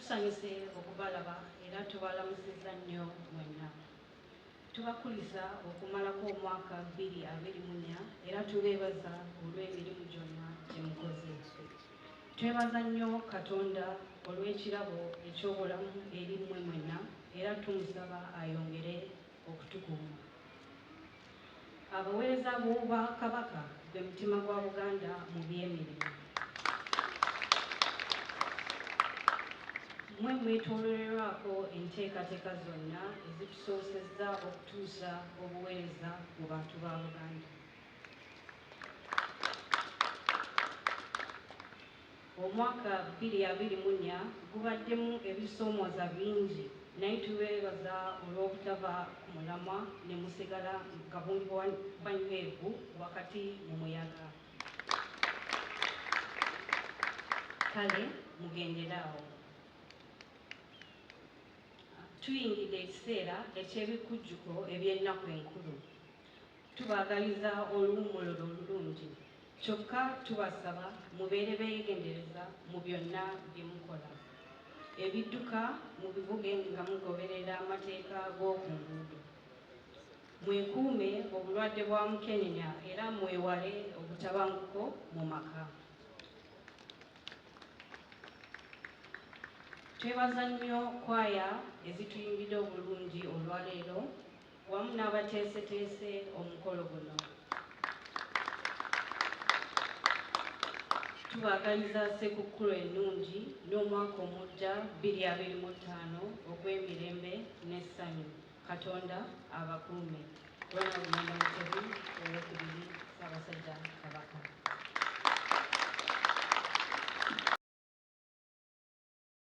tusanyuse okubalaba era tubalamusizza nnyo mwenna. Tubakulisa okumalako omwaka 2024 era tubeebaza olw'emirimu gyonna gye mukoze. Twebaza nnyo Katonda olw'ekirabo eky'obulamu eri mmwe mwenna era tumusaba ayongere okutukuuma. Abaweereza b'obwa Kabaka gwe mutima gwa Buganda mu by'emirimu. Mmwe mwetoololerwako enteekateeka zonna ezitusoosezza okutuusa obuweereza mu bantu ba Buganda. Omwaka 2024 gubaddemu ebisoomooza bingi naye tubeebaza olw'obutava ku mulamwa ne musigala nga banywevu wakati mu muyaga. Kale mugendere awo. Tuyingidde ekiseera eky'ebikujjuko eby'ennaku enkulu. Tubaagaliza oluwummula olulungi. Kyokka tubasaba mubeere beegendereza mu byonna bye mukola. Ebidduka mubivuge nga mugoberera amateeka g'oku nguudo. Mwekuume obulwadde bwa mukenenya era mwewale obutabanguko mu maka. Twebaza nnyo kwaya ezituyimbidde obulungi olwaleero wamu n'abateeseteese omukolo guno. Tubaagaliza Ssekukkulu ennungi n'omwaka omuggya 2025 ogw'emirembe n'essanyu. Katonda abakuume. Ronald Mutebi, Owookubiri, Ssaabasajja Kabaka.